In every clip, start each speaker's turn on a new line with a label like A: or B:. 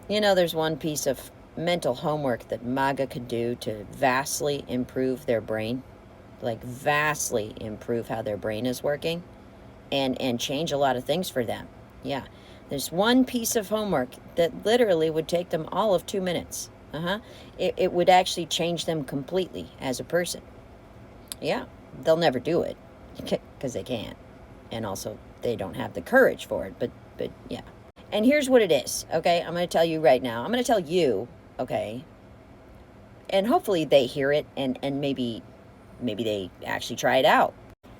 A: You know, there's one piece of mental homework that MAGA could do to vastly improve their brain, like vastly improve how their brain is working and change a lot of things for them. Yeah. There's one piece of homework that literally would take them all of 2 minutes. It would actually change them completely as a person. Yeah. They'll never do it because they can't. And also, they don't have the courage for it. But yeah. And here's what it is, okay? I'm going to tell you right now. I'm going to tell you, okay? And hopefully they hear it and maybe they actually try it out.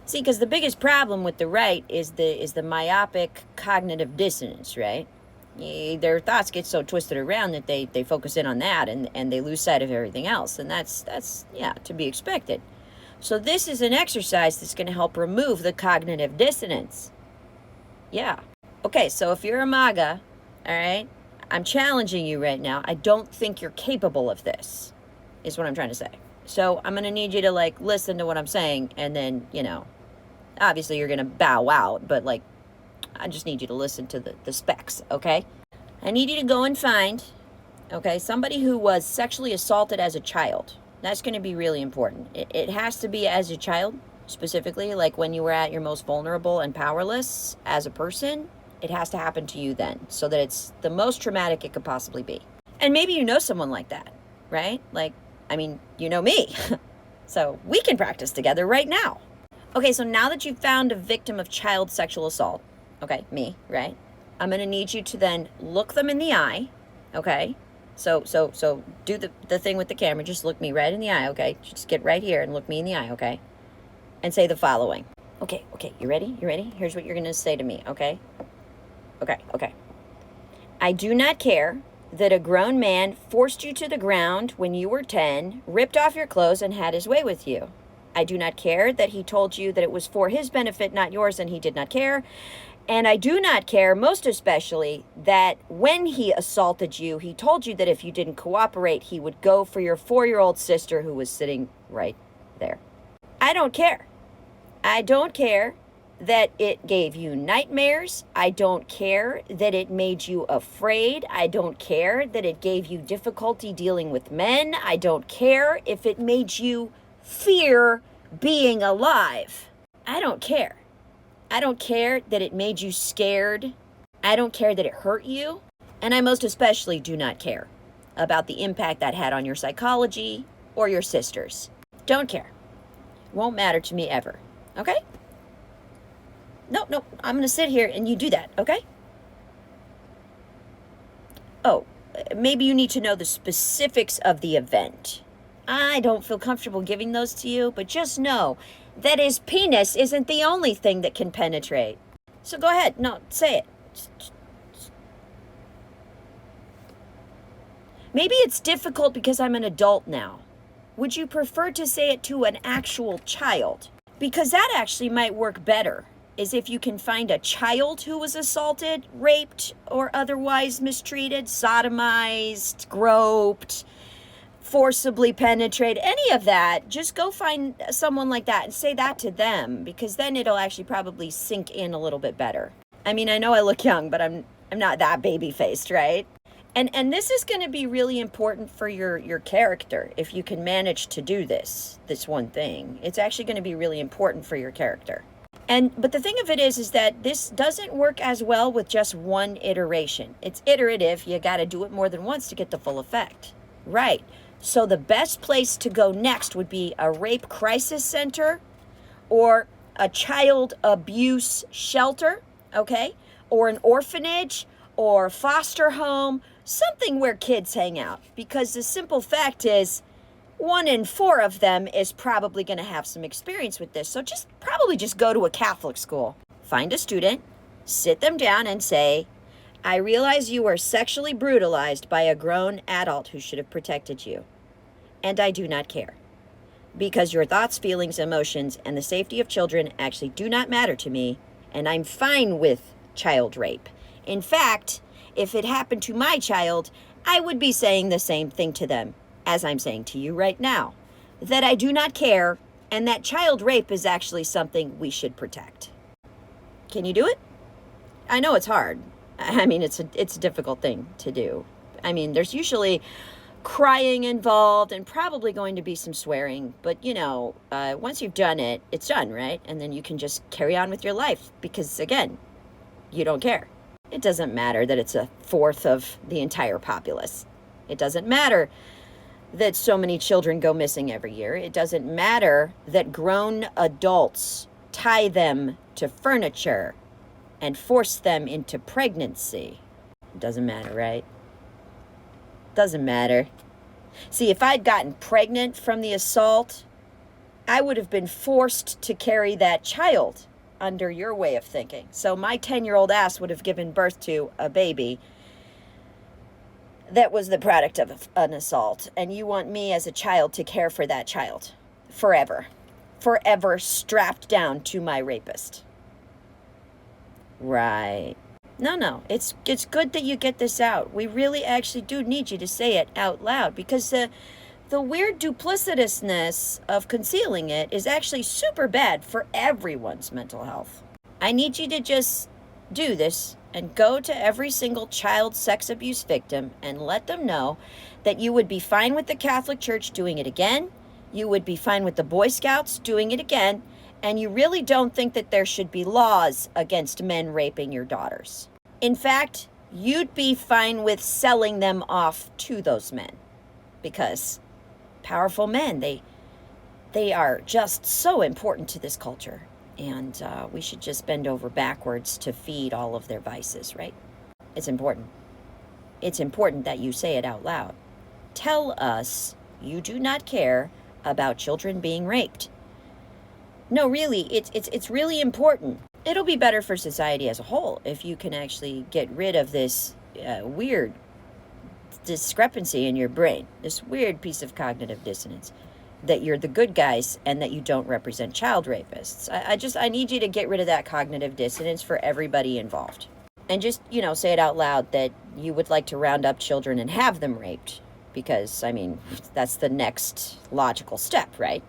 A: See, because the biggest problem with the right is the myopic cognitive dissonance, right? Their thoughts get so twisted around that they focus in on that and they lose sight of everything else. And that's yeah, to be expected. So this is an exercise that's going to help remove the cognitive dissonance. Yeah. Okay, so if you're a MAGA, all right, I'm challenging you right now. I don't think you're capable of this, is what I'm trying to say. So I'm going to need you to, like, listen to what I'm saying, and then, obviously you're going to bow out, but, like, I just need you to listen to the specs, okay? I need you to go and find, okay, somebody who was sexually assaulted as a child. That's going to be really important. It has to be as a child, specifically, like when you were at your most vulnerable and powerless as a person. It has to happen to you then, so that it's the most traumatic it could possibly be. And maybe you know someone like that, right? Like, I mean, you know me. So we can practice together right now. Okay, so now that you've found a victim of child sexual assault, okay, me, right? I'm going to need you to then look them in the eye, okay? So do the thing with the camera. Just look me right in the eye, okay? Just get right here and look me in the eye, okay? And say the following. Okay, you ready? Here's what you're going to say to me, okay? Okay. I do not care that a grown man forced you to the ground when you were 10, ripped off your clothes, and had his way with you. I do not care that he told you that it was for his benefit, not yours, and he did not care. And I do not care, most especially, that when he assaulted you, he told you that if you didn't cooperate, he would go for your 4-year-old sister who was sitting right there. I don't care. I don't care that it gave you nightmares. I don't care that it made you afraid. I don't care that it gave you difficulty dealing with men. I don't care if it made you fear being alive. I don't care. I don't care that it made you scared. I don't care that it hurt you. And I most especially do not care about the impact that had on your psychology or your sisters. Don't care. Won't matter to me ever. Okay? No, I'm going to sit here and you do that, okay? Oh, maybe you need to know the specifics of the event. I don't feel comfortable giving those to you, but just know that his penis isn't the only thing that can penetrate. So go ahead. No, say it. Maybe it's difficult because I'm an adult now. Would you prefer to say it to an actual child? Because that actually might work better, is if you can find a child who was assaulted, raped, or otherwise mistreated, sodomized, groped, forcibly penetrated, any of that. Just go find someone like that and say that to them, because then it'll actually probably sink in a little bit better. I mean, I know I look young, but I'm not that baby-faced, right? And this is going to be really important for your character if you can manage to do this one thing. It's actually going to be really important for your character. But the thing of it is that this doesn't work as well with just one iteration. It's iterative. You got to do it more than once to get the full effect. Right. So the best place to go next would be a rape crisis center or a child abuse shelter, okay? Or an orphanage or foster home, something where kids hang out. Because the simple fact is, 1 in 4 of them is probably going to have some experience with this. So probably just go to a Catholic school. Find a student, sit them down and say, I realize you were sexually brutalized by a grown adult who should have protected you. And I do not care. Because your thoughts, feelings, emotions, and the safety of children actually do not matter to me. And I'm fine with child rape. In fact, if it happened to my child, I would be saying the same thing to them as I'm saying to you right now, that I do not care and that child rape is actually something we should protect. Can you do it? I know it's hard. I mean, it's a difficult thing to do. I mean, there's usually crying involved and probably going to be some swearing, but once you've done it, it's done, right? And then you can just carry on with your life because, again, you don't care. It doesn't matter that it's a fourth of the entire populace. It doesn't matter that so many children go missing every year. It doesn't matter that grown adults tie them to furniture and force them into pregnancy. It doesn't matter, right? Doesn't matter. See, if I'd gotten pregnant from the assault, I would have been forced to carry that child under your way of thinking. So my 10-year-old ass would have given birth to a baby that was the product of an assault. And you want me as a child to care for that child forever. Forever strapped down to my rapist. Right. No. It's good that you get this out. We really actually do need you to say it out loud because the weird duplicitousness of concealing it is actually super bad for everyone's mental health. I need you to just do this and go to every single child sex abuse victim and let them know that you would be fine with the Catholic Church doing it again, you would be fine with the Boy Scouts doing it again, and you really don't think that there should be laws against men raping your daughters. In fact, you'd be fine with selling them off to those men because powerful men, they are just so important to this culture, and we should just bend over backwards to feed all of their vices, right? It's important. It's important that you say it out loud. Tell us you do not care about children being raped. No, really, it's really important. It'll be better for society as a whole if you can actually get rid of this weird discrepancy in your brain, this weird piece of cognitive dissonance, that you're the good guys and that you don't represent child rapists. I need you to get rid of that cognitive dissonance for everybody involved. And just, say it out loud that you would like to round up children and have them raped. Because, that's the next logical step, right?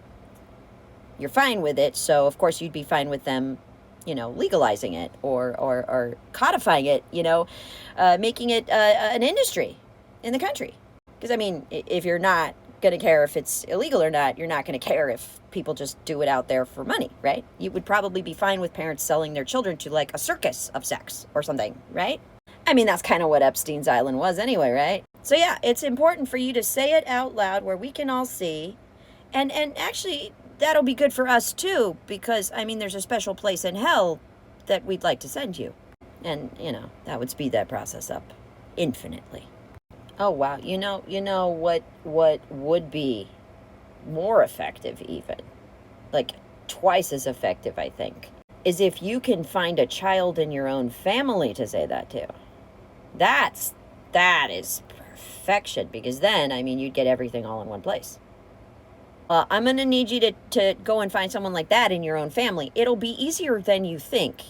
A: You're fine with it, so of course you'd be fine with them, legalizing it or codifying it, making it an industry in the country. Because, if you're not going to care if it's illegal or not, you're not going to care if people just do it out there for money, right? You would probably be fine with parents selling their children to like a circus of sex or something, right? That's kind of what Epstein's Island was anyway, right? So yeah, it's important for you to say it out loud where we can all see. And actually, that'll be good for us too, because, there's a special place in hell that we'd like to send you. And, that would speed that process up infinitely. Oh, wow. You know what would be more effective even, like twice as effective, I think, is if you can find a child in your own family to say that to. That is perfection, because then, you'd get everything all in one place. I'm going to need you to go and find someone like that in your own family. It'll be easier than you think,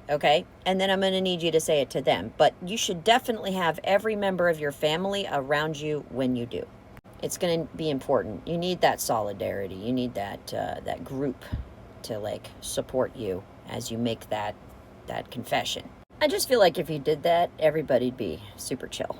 A: okay? And then I'm going to need you to say it to them. But you should definitely have every member of your family around you when you do. It's going to be important. You need that solidarity. You need that group to, support you as you make that confession. I just feel like if you did that, everybody'd be super chill.